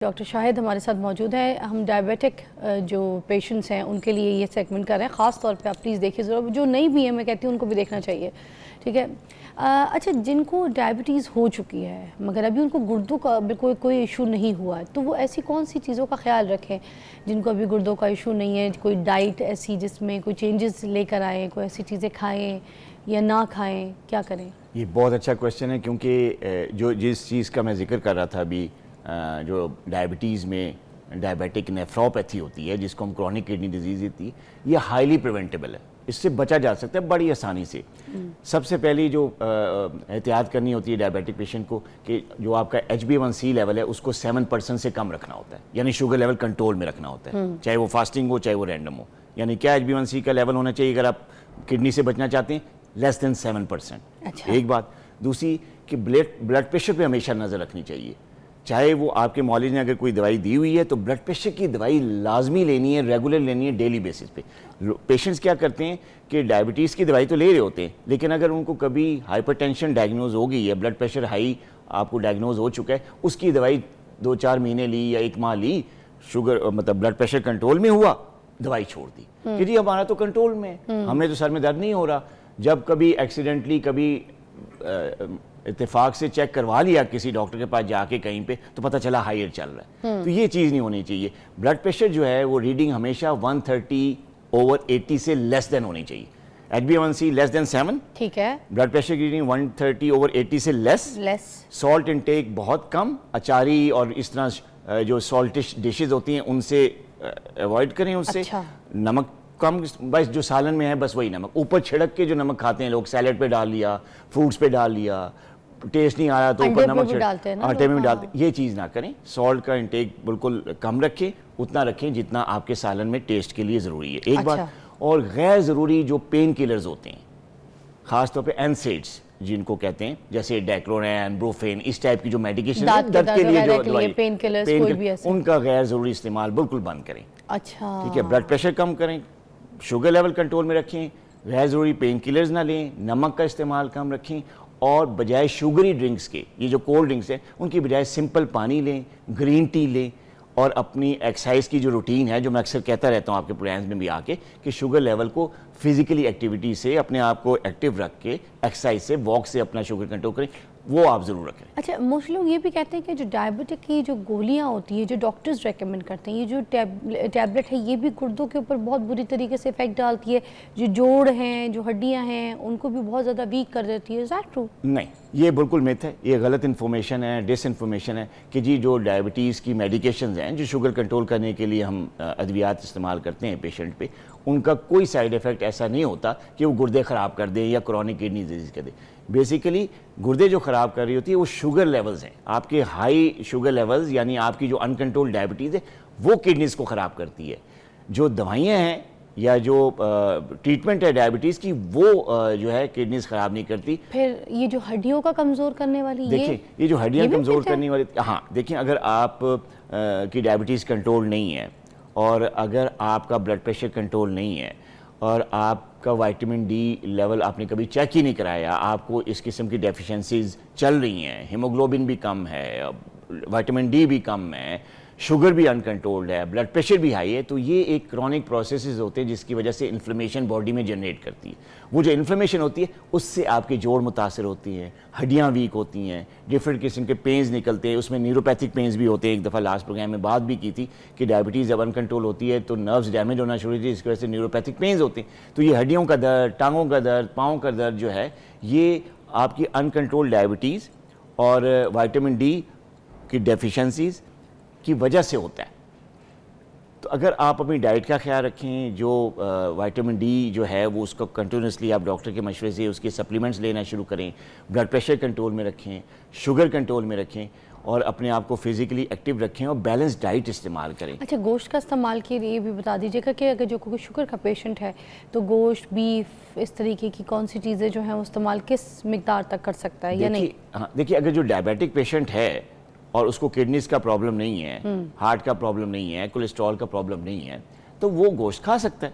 Doctor شاہد ہمارے ساتھ موجود ہیں. ہم ڈائبیٹک جو پیشنٹس ہیں ان کے لیے یہ سیگمنٹ کر رہے ہیں. خاص طور پہ آپ پلیز دیکھیے ضرور, جو نہیں بھی ہیں میں کہتی ہوں ان کو بھی دیکھنا چاہیے, ٹھیک ہے. اچھا, جن کو ڈائبٹیز ہو چکی ہے مگر ابھی ان کو گردوں کا کوئی ایشو نہیں ہوا ہے, تو وہ ایسی کون سی چیزوں کا خیال رکھیں جن کو ابھی گردوں کا ایشو نہیں ہے؟ کوئی ڈائٹ ایسی جس میں کوئی چینجز لے کر آئیں, کوئی ایسی چیزیں کھائیں یا نہ کھائیں, کیا کریں؟ یہ بہت اچھا کویشچن ہے, کیونکہ جس چیز کا میں ذکر کر رہا تھا ابھی, جو ڈائبٹیز میں ڈائبیٹک نیفروپیتھی ہوتی ہے جس کو ہم کرونک کڈنی ڈیزیز ہوتی ہے, یہ ہائیلی پریونٹیبل ہے, اس سے بچا جا سکتا ہے بڑی آسانی سے. سب سے پہلی جو احتیاط کرنی ہوتی ہے ڈائبیٹک پیشنٹ کو کہ جو آپ کا HbA1c لیول ہے اس کو 7% سے کم رکھنا ہوتا ہے, یعنی شوگر لیول کنٹرول میں رکھنا ہوتا ہے, چاہے وہ فاسٹنگ ہو چاہے وہ رینڈم ہو. یعنی کیا HbA1c کا لیول ہونا چاہیے اگر آپ کڈنی سے بچنا چاہتے ہیں؟ لیس دین 7%. ایک بات. دوسری کہ بلڈ پریشر پہ ہمیشہ نظر رکھنی چاہیے, چاہے وہ آپ کے معالج نے اگر کوئی دوائی دی ہوئی ہے تو بلڈ پریشر کی دوائی لازمی لینی ہے, ریگولر لینی ہے, ڈیلی بیسس پہ. پیشنٹس کیا کرتے ہیں کہ ڈائبٹیز کی دوائی تو لے رہے ہوتے ہیں, لیکن اگر ان کو کبھی ہائپر ٹینشن ڈائگنوز ہو گئی ہے, بلڈ پریشر ہائی آپ کو ڈائگنوز ہو چکا ہے, اس کی دوائی 2-4 مہینے لی یا 1 ماہ لی, شوگر مطلب بلڈ پریشر کنٹرول میں ہوا, دوائی چھوڑ دی کہ جی ہمارا تو کنٹرول میں, ہمیں تو سر میں درد نہیں ہو رہا. جب کبھی ایکسیڈنٹلی کبھی اتفاق سے چیک کروا لیا کسی ڈاکٹر کے پاس جا کے کہیں پہ, تو پتہ چلا ہائر چل رہا ہے. تو یہ چیز نہیں ہونی چاہیے. بلڈ پریشر جو ہے وہ ریڈنگ ہمیشہ 130/80 سے لیس دین ہونی چاہیے. HbA1c لیس دین 7, ٹھیک ہے. بلڈ پریشر کی ریڈنگ 130/80 سے لیس. سالٹ انٹیک بہت کم, اچاری اور اس طرح جو سالٹش ڈشز ہوتی ہیں ان سے اوائڈ کریں, اس سے. نمک کم, بس جو سالن میں ہے بس وہی نمک, اوپر چھڑک کے جو نمک کھاتے ہیں لوگ, سیلیڈ پہ ڈال لیا, فروٹس پہ ڈال لیا, ٹیسٹ نہیں آیا تو اوپر نمک آٹے میں ڈالتے ہیں, یہ چیز نہ کریں. سالٹ کا انٹیک بالکل کم رکھیں, اتنا رکھیں جتنا آپ کے سالن میں ٹیسٹ کے لیے ضروری ہے. ایک بات. اور غیر ضروری جو پین کلرز ہوتے ہیں, خاص طور پہ NSAIDs جن کو کہتے ہیں, جیسے ڈیکلورین, بروفین, اس ٹائپ کی جو میڈیکیشن ہے درد کے لیے جو دوائی, ان کا غیر ضروری استعمال بالکل بند کریں. اچھا, ٹھیک ہے. بلڈ پریشر کم کریں, شوگر لیول کنٹرول میں رکھیں, غیر ضروری پین کلرز نہ لیں, نمک کا استعمال کم رکھیں, اور بجائے شوگری ڈرنکس کے, یہ جو کولڈ ڈرنکس ہیں ان کی بجائے سمپل پانی لیں, گرین ٹی لیں, اور اپنی ایکسرسائز کی جو روٹین ہے, جو میں اکثر کہتا رہتا ہوں آپ کے پروگرامز میں بھی آ کے, کہ شوگر لیول کو فزیکلی ایکٹیویٹی سے اپنے آپ کو ایکٹیو رکھ کے, ایکسرسائز سے, واک سے اپنا شوگر کنٹرول کریں, وہ آپ ضرور رکھیں. اچھا, موسٹ لوگ یہ بھی کہتے ہیں کہ جو ڈائبٹک کی جو گولیاں ہوتی ہیں جو ڈاکٹرز ریکمنڈ کرتے ہیں, یہ جو ٹیبلٹ ہے یہ بھی گردوں کے اوپر بہت بری طریقے سے افیکٹ ڈالتی ہے, جو جوڑ ہیں, جو ہڈیاں ہیں, ان کو بھی بہت زیادہ ویک کر دیتی ہے. Is that true? نہیں, یہ بالکل میتھ ہے, یہ غلط انفارمیشن ہے, ڈس انفارمیشن ہے کہ جی جو ڈائبٹیز کی میڈیکیشنز ہیں جو شوگر کنٹرول کرنے کے لیے ہم ادویات استعمال کرتے ہیں پیشنٹ پہ, ان کا کوئی سائیڈ ایفیکٹ ایسا نہیں ہوتا کہ وہ گردے خراب کر دیں یا کرونک کڈنی ڈیزیز کر دیں. بیسیکلی گردے جو خراب کر رہی ہوتی ہے وہ شوگر لیولز ہیں, آپ کے ہائی شوگر لیولز, یعنی آپ کی جو انکنٹرول ڈائبٹیز ہے وہ کڈنیز کو خراب کرتی ہے. جو دوائیاں ہیں یا جو ٹریٹمنٹ ہے ڈائبٹیز کی, وہ جو ہے کڈنیز خراب نہیں کرتی. پھر یہ جو ہڈیوں کا کمزور کرنے والی, دیکھیں یہ جو ہڈیاں کمزور کرنے والی, ہاں دیکھیں, اگر آپ کی ڈائبٹیز کنٹرول نہیں ہے, اور اگر آپ کا بلڈ پریشر کنٹرول نہیں ہے, اور آپ کا وائٹامن ڈی لیول آپ نے کبھی چیک ہی نہیں کرایا, آپ کو اس قسم کی ڈیفیشنسیز چل رہی ہیں, ہیموگلوبن بھی کم ہے, وائٹامن ڈی بھی کم ہے, شوگر بھی انکنٹرولڈ ہے, بلڈ پریشر بھی ہائی ہے, تو یہ ایک کرونک پروسیسز ہوتے ہیں جس کی وجہ سے انفلیمیشن باڈی میں جنریٹ کرتی ہے. وہ جو انفلیمیشن ہوتی ہے اس سے آپ کے جوڑ متاثر ہوتی ہیں, ہڈیاں ویک ہوتی ہیں, ڈفرینٹ قسم کے پینز نکلتے ہیں, اس میں نیوروپیتھک پینز بھی ہوتے ہیں. ایک دفعہ لاسٹ پروگرام میں بات بھی کی تھی کہ ڈائبٹیز جب انکنٹرول ہوتی ہے تو نروز ڈیمیج ہونا شروع ہوتی ہے, اس کی وجہ سے نیوروپیتھک پینز ہوتے ہیں. تو یہ ہڈیوں کا درد, ٹانگوں کا درد, پاؤں کا درد جو ہے, یہ آپ کی انکنٹرول ڈائبٹیز اور وائٹامن ڈی کی ڈیفیشنسیز کی وجہ سے ہوتا ہے. تو اگر آپ اپنی ڈائٹ کا خیال رکھیں, جو وائٹامن ڈی جو ہے وہ اس کو کنٹینیوسلی آپ ڈاکٹر کے مشورے سے اس کے سپلیمنٹس لینا شروع کریں, بلڈ پریشر کنٹرول میں رکھیں, شوگر کنٹرول میں رکھیں, اور اپنے آپ کو فزیکلی ایکٹیو رکھیں, اور بیلنس ڈائٹ استعمال کریں. اچھا, گوشت کا استعمال کے لیے بھی بتا دیجیے گا کہ اگر جو کوئی شوگر کا پیشنٹ ہے تو گوشت, بیف, اس طریقے کی کون سی چیزیں جو ہیں وہ استعمال کس مقدار تک کر سکتا ہے یا نہیں؟ ہاں دیکھیے, اگر جو ڈائبیٹک پیشنٹ ہے اور اس کو کڈنیز کا پرابلم نہیں ہے, ہارٹ کا پرابلم نہیں ہے, کولیسٹرول کا پرابلم نہیں ہے, تو وہ گوشت کھا سکتا ہے,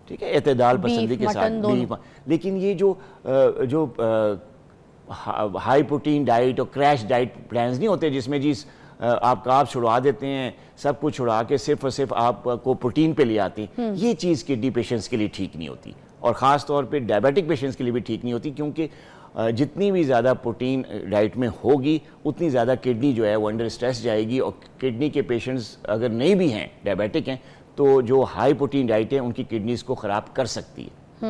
ٹھیک ہے, اعتدال پسندی کے ساتھ. لیکن یہ جو ہائی پروٹین ڈائٹ اور کریش ڈائٹ پلانز نہیں ہوتے جس میں جی آپ کارب چھڑوا دیتے ہیں, سب کچھ چھڑا کے صرف اور صرف آپ کو پروٹین پہ لے آتے ہیں, یہ چیز کڈنی پیشنٹس کے لیے ٹھیک نہیں ہوتی, اور خاص طور پہ ڈائبیٹک پیشنٹس کے لیے بھی ٹھیک نہیں ہوتی, کیونکہ جتنی بھی زیادہ پروٹین ڈائٹ میں ہوگی اتنی زیادہ کڈنی جو ہے وہ انڈر اسٹریس جائے گی, اور کڈنی کے پیشنٹس اگر نہیں بھی ہیں, ڈائبیٹک ہیں, تو جو ہائی پروٹین ڈائٹ ہے ان کی کڈنیز کو خراب کر سکتی ہے,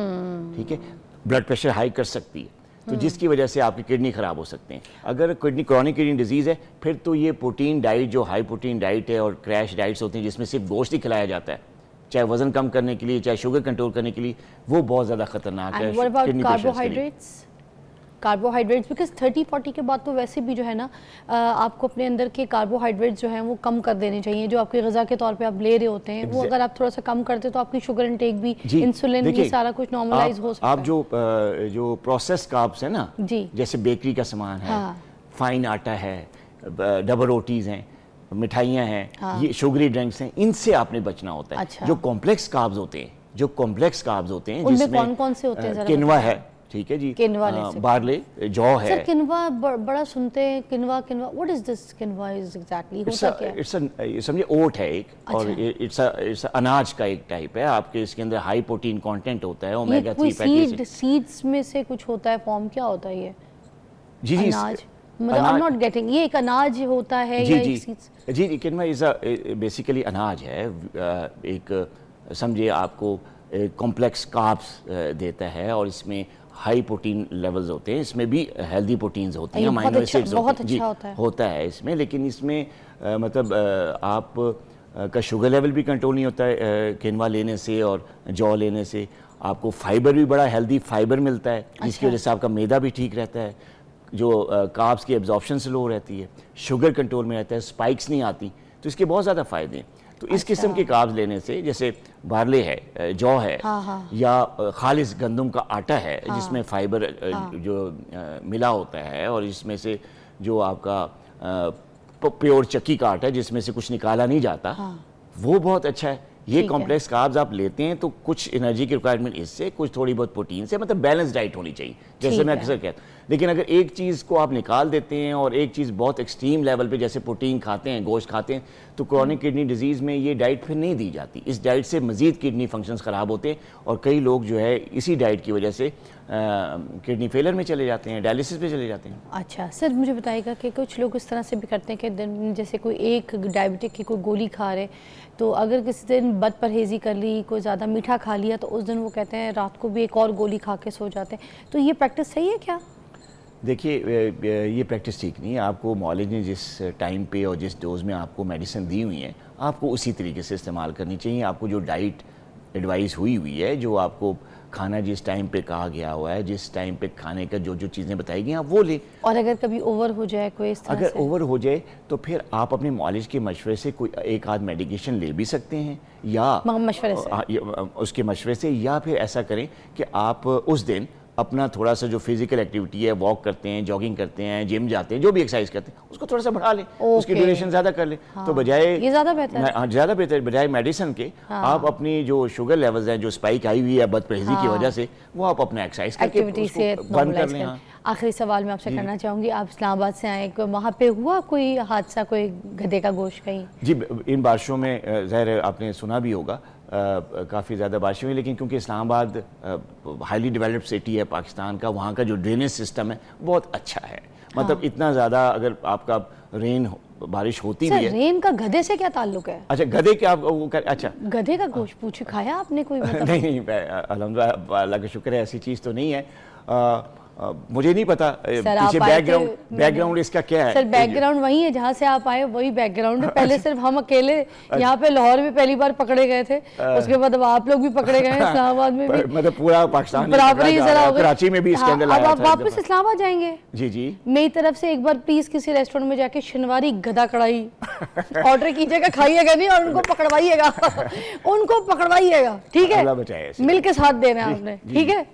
ٹھیک ہے, بلڈ پریشر ہائی کر سکتی ہے, تو جس کی وجہ سے آپ کی کڈنی خراب ہو سکتے ہیں. اگر کرونک کڈنی ڈیزیز ہے پھر تو یہ پروٹین ڈائٹ جو ہائی پروٹین ڈائٹ ہے اور کریش ڈائٹس ہوتی ہیں جس میں صرف گوشت ہی کھلایا جاتا ہے, چاہے وزن کم کرنے کے لیے چاہے شوگر کنٹرول کرنے کے لیے, وہ بہت زیادہ خطرناک ہے کڈنی پیشنٹس کے لیے. کاربوہائیڈریٹس بیکاز 30-40 کے بعد تو ویسے بھی جو ہے نا آپ کو اپنے اندر کے کاربوہائیڈریٹس جو ہیں وہ کم کر دینے چاہیے, جو آپ کی غذا کے طور پہ آپ لے رہے ہوتے ہیں وہ اگر آپ تھوڑا سا کم کرتے تو آپ کی شوگر انٹیک بھی, انسولین بھی, سارا کچھ نارملائز ہو سکتا ہے. آپ جو پروسیس کاربس ہیں نا, جیسے بیکری کا سامان ہے, فائن آٹا ہے, ڈبل روٹیز ہیں, مٹھائیاں ہیں, یہ شوگری ڈرنکس ہیں, ان سے آپ نے بچنا ہوتا ہے. جو کمپلیکس کاربز ہوتے ہیں, ان میں کون کون سے ہوتے ہیں؟ کنوا ہے, ٹھیک ہے جی, بارلے, جو ہے. سر کنوا بڑا سنتے ہیں, Kanva what is this Kanva is exactly ہوتا کیا ہے؟ سمجھے اوٹ ہے ایک, اور it's اناج کا ایک ٹائپ ہے, آپ کے اس کے اندر ہائی پروٹین کانٹینٹ ہوتا ہے, اومیگا 3 فیٹی ایسڈ. سیڈز میں سے کچھ ہوتا ہے, فارم کیا ہوتا ہے یہ جی جی اناج؟ مطلب I'm not getting, یہ ایک اناج ہوتا ہے یا ایک سیڈز؟ جی کنوا بیسیکلی اناج ہے, ایک سمجھے آپ کو کمپلیکس کاربس دیتا ہے, اور اس میں ہائی پروٹین لیولز ہوتے ہیں, اس میں بھی ہیلدی پروٹینز ہوتی ہیں, امائنو ایسڈز ہوتا ہے اس میں, لیکن اس میں مطلب آپ کا شوگر لیول بھی کنٹرول نہیں ہوتا ہے کینوا لینے سے, اور جو لینے سے آپ کو فائبر بھی بڑا ہیلدی فائبر ملتا ہے, جس کی وجہ سے آپ کا میدا بھی ٹھیک رہتا ہے, جو کاربس کی ایبزارپشن سلو رہتی ہے, شوگر کنٹرول میں رہتا ہے, اسپائکس نہیں آتی, تو اس کے بہت زیادہ فائدے ہیں. تو اس قسم کے کاربز لینے سے, جیسے بارلے ہے, جو ہے, یا خالص گندم کا آٹا ہے جس میں فائبر جو ملا ہوتا ہے, اور اس میں سے جو آپ کا پیور چکی کا آٹا ہے جس میں سے کچھ نکالا نہیں جاتا, وہ بہت اچھا ہے. یہ کمپلیکس کاربز آپ لیتے ہیں تو کچھ انرجی کی ریکوائرمنٹ اس سے, کچھ تھوڑی بہت پروٹین سے, مطلب بیلنس ڈائٹ ہونی چاہیے جیسے میں اکثر کہتا ہوں. لیکن اگر ایک چیز کو آپ نکال دیتے ہیں اور ایک چیز بہت ایکسٹریم لیول پہ جیسے پروٹین کھاتے ہیں, گوشت کھاتے ہیں, تو کرونک کڈنی ڈیزیز میں یہ ڈائٹ پھر نہیں دی جاتی. اس ڈائٹ سے مزید کڈنی فنکشنز خراب ہوتے ہیں, اور کئی لوگ جو ہے اسی ڈائٹ کی وجہ سے کڈنی فیلر میں چلے جاتے ہیں, ڈائلسس پہ چلے جاتے ہیں. اچھا سر, مجھے بتائیے گا کہ کچھ لوگ اس طرح سے بھی کرتے ہیں کہ جیسے کوئی ایک ڈائبٹک کی کوئی گولی کھا رہے, تو اگر کسی دن بد پرہیزی کر لی, کوئی زیادہ میٹھا کھا لیا, تو اس دن وہ کہتے ہیں رات کو بھی ایک اور گولی کھا کے سو جاتے ہیں, تو یہ پریکٹس صحیح ہے کیا؟ دیکھیے یہ پریکٹس ٹھیک نہیں ہے. آپ کو معالج نے جس ٹائم پہ اور جس ڈوز میں آپ کو میڈیسن دی ہوئی ہیں, آپ کو اسی طریقے سے استعمال کرنی چاہیے. آپ کو جو ڈائٹ ایڈوائز ہوئی ہے, جو آپ کو کھانا جس ٹائم پہ کہا گیا ہوا ہے, جس ٹائم پہ کھانے کا جو چیزیں بتائی گئی ہیں, آپ وہ لیں. اور اگر کبھی اوور ہو جائے کوئی اس طرح سے, اگر اوور ہو جائے تو پھر آپ اپنے معالج کے مشورے سے کوئی ایک آدھ میڈیکیشن لے بھی سکتے ہیں, یا اس کے مشورے سے, یا پھر ایسا کریں کہ آپ اس دن اپنا تھوڑا سا جو فزیکل ایکٹیویٹی ہے, واک کرتے ہیں, جاگنگ کرتے ہیں, جم جاتے ہیں, جو بھی ایکسرسائز کرتے ہیں, اس کو تھوڑا سا بڑھا لیں, اس کی ڈیوریشن زیادہ کر لیں. تو بجائے یہ زیادہ بہتر بجائے میڈیسن کے, آپ اپنی جو شوگر لیولز ہیں جو اسپائک آئی ہوئی ہے بد پرہیزی کی وجہ سے, وہ آپ اپنا ایکسرسائز کر کے بند کر لیں. آخری سوال میں آپ سے کرنا چاہوں گی, آپ اسلام آباد سے آئے, وہاں پہ ہوا کوئی حادثہ, کوئی گدھے کا گوشت کہیں؟ جی ان بارشوں میں ظاہر آپ نے سنا بھی ہوگا, کافی زیادہ بارشیں ہوئی, لیکن کیونکہ اسلام آباد ہائیلی ڈیولپڈ سٹی ہے پاکستان کا, وہاں کا جو ڈرینیج سسٹم ہے بہت اچھا ہے. مطلب اتنا زیادہ اگر آپ کا بارش ہوتی بھی ہے. رین کا گدھے سے کیا تعلق ہے؟ اچھا گدھے کے آپ اچھا گدھے کا گوشت پوچھے کھایا آپ نے کوئی؟ نہیں الحمدللہ اللہ کا شکر ہے, ایسی چیز تو نہیں ہے. مجھے نہیں پتا پیچھے بیک گراؤنڈ اس کا کیا ہے. سر بیک گراؤنڈ وہی ہے جہاں سے آپ آئے, وہی بیک گراؤنڈ ہے. پہلے صرف ہم اکیلے یہاں پہ لاہور میں پہلی بار پکڑے گئے تھے, اس کے بعد اب آپ لوگ بھی پکڑے گئے ہیں, اسلام آباد میں بھی, مطلب پورا پاکستان کراچی میں بھی اسکینڈل آیا تھا. اب آپ واپس اسلام آباد جائیں گے؟ جی جی, میری طرف سے ایک بار پلیز کسی ریسٹورنٹ میں جا کے شنواری گدھا کڑھائی آرڈر کیجیے گا, کھائیے گا نہیں, اور ان کو پکڑوائیے گا, ٹھیک ہے, مل کے ساتھ دینا ہے آپ نے, ٹھیک ہے.